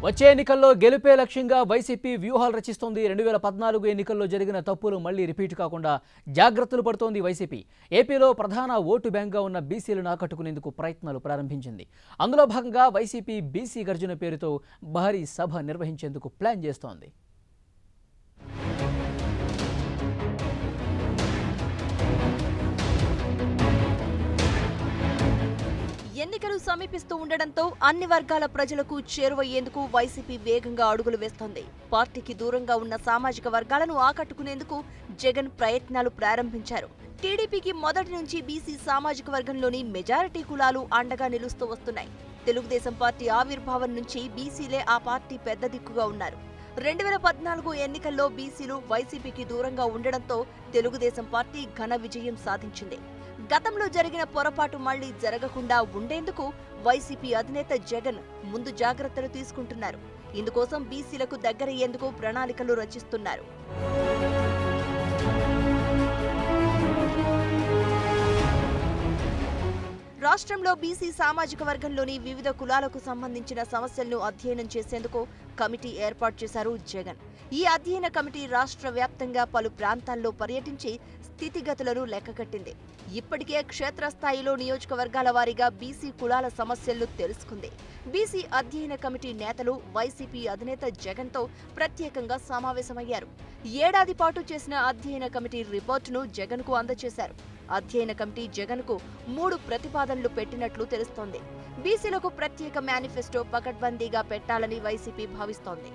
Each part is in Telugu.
వచ్చే ఎన్నికల్లో గెలుపే లక్ష్యంగా వైసీపీ వ్యూహాలు రచిస్తోంది. 2014 ఎన్నికల్లో జరిగిన తప్పులు మళ్లీ రిపీట్ కాకుండా జాగ్రత్తలు పడుతోంది వైసీపీ. ఏపీలో ప్రధాన ఓటు బ్యాంక్గా ఉన్న బీసీలను ఆకట్టుకునేందుకు ప్రయత్నాలు ప్రారంభించింది. అందులో భాగంగా వైసీపీ బీసీ గర్జన పేరుతో భారీ సభ నిర్వహించేందుకు ప్లాన్ చేస్తోంది. ఎన్నికలు సమీపిస్తూ ఉండడంతో అన్ని వర్గాల ప్రజలకు చేరువయ్యేందుకు వైసీపీ వేగంగా అడుగులు వేస్తోంది. పార్టీకి దూరంగా ఉన్న సామాజిక వర్గాలను ఆకట్టుకునేందుకు జగన్ ప్రయత్నాలు ప్రారంభించారు. టీడీపీకి మొదటి నుంచి బీసీ సామాజిక వర్గంలోని మెజారిటీ కులాలు అండగా నిలుస్తూ వస్తున్నాయి. తెలుగుదేశం పార్టీ ఆవిర్భావం నుంచి బీసీలే ఆ పార్టీ పెద్ద దిక్కుగా ఉన్నారు. 2014 ఎన్నికల్లో బీసీలు వైసీపీకి దూరంగా ఉండడంతో తెలుగుదేశం పార్టీ ఘన విజయం సాధించింది. గతంలో జరిగిన పొరపాటు మళ్లీ జరగకుండా ఉండేందుకు వైసీపీ అధినేత జగన్ ముందు జాగ్రత్తలు తీసుకుంటున్నారు. ఇందుకోసం బీసీలకు దగ్గరయ్యేందుకు ప్రణాళికలు రచిస్తున్నారు. రాష్ట్రంలో బీసీ సామాజిక వర్గంలోని వివిధ కులాలకు సంబంధించిన సమస్యలను అధ్యయనం చేసేందుకు కమిటీ ఏర్పాటు చేశారు జగన్. ఈ అధ్యయన కమిటీ రాష్ట్ర వ్యాప్తంగా పలు ప్రాంతాల్లో పర్యటించి స్థితిగతులను లెక్కకట్టింది. ఇప్పటికే క్షేత్రస్థాయిలో నియోజకవర్గాల వారీగా బీసీ కులాల సమస్యలను తెలుసుకుంది. బీసీ అధ్యయన కమిటీ నేతలు వైసీపీ అధినేత జగన్తో ప్రత్యేకంగా సమావేశమయ్యారు. ఏడాది పాటు చేసిన అధ్యయన కమిటీ రిపోర్టును జగన్కు అందజేశారు. అధ్యయన కమిటీ జగన్కు 3 ప్రతిపాదనలు పెట్టినట్లు తెలుస్తోంది. బీసీలకు ప్రత్యేక మేనిఫెస్టో పకడ్బందీగా పెట్టాలని వైసీపీ భావిస్తోంది.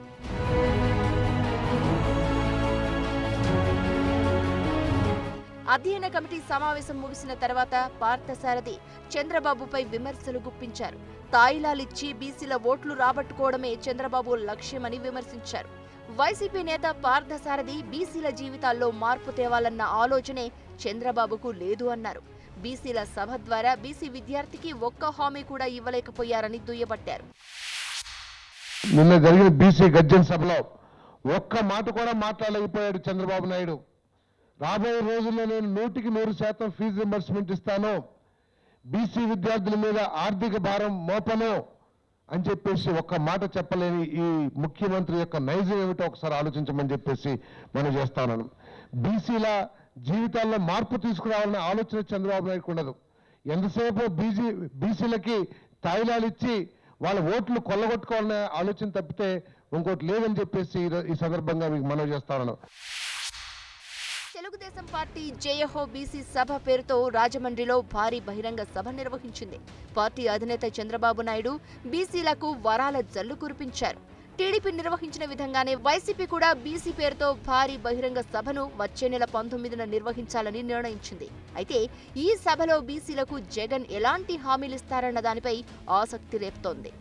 అధ్యయన కమిటీ సమావేశం ముగిసిన తర్వాత పార్థసారథి చంద్రబాబుపై విమర్శలు గుప్పించారు. తాయిలాలిచ్చి బీసీల ఓట్లు రాబట్టుకోవడమే చంద్రబాబు లక్ష్యమని విమర్శించారు. వైసీపీ నేత పార్థసారథి బీసీల జీవితాల్లో మార్పు తేవాలన్న ఆలోచనే చంద్రబాబుకు లేదు అన్నారు. బీసీల సభ ద్వారా బీసీ విద్యార్థికి ఒక్క హామీ కూడా ఇవ్వలేకపోయారని దుయ్యబట్టారు. నిన్న జరిగిన బీసీ గర్జన సభలో ఒక్క మాట కూడా మాట్లాడలేకపోయాడు చంద్రబాబు నాయుడు. రాబోయే రోజుల్లో నేను 100% ఫీజు రింబర్స్మెంట్ ఇస్తాను, బీసీ విద్యార్థుల మీద ఆర్థిక భారం మోపను అని చెప్పేసి ఒక్క మాట చెప్పలేని ఈ ముఖ్యమంత్రి యొక్క నైజం ఏమిటో ఒకసారి ఆలోచించమని చెప్పేసి మనం చేస్తాను. బీసీల జీవితాల్లో మార్పు తీసుకురావాలనే ఆలోచన చంద్రబాబు నాయుడుకు ఉండదు. ఎంతసేపు బీసీలకి తాయిలాలు ఇచ్చి వాళ్ళ ఓట్లు కొల్లగొట్టుకోవాలనే ఆలోచన తప్పితే ఇంకోటి లేదని చెప్పేసి ఈ సందర్భంగా మీకు మనవి చేస్తాను. తెలుగుదేశం పార్టీ జయహో బీసీ సభ పేరుతో రాజమండ్రిలో భారీ బహిరంగ సభ నిర్వహించింది. పార్టీ అధినేత చంద్రబాబు నాయుడు బీసీలకు వరాల జల్లు కురిపించారు. టీడీపీ నిర్వహించిన విధంగానే వైసీపీ కూడా బీసీ పేరుతో భారీ బహిరంగ సభను వచ్చే నెల 19న నిర్వహించాలని నిర్ణయించింది. అయితే ఈ సభలో బీసీలకు జగన్ ఎలాంటి హామీలిస్తారన్న దానిపై ఆసక్తి రేపుతోంది.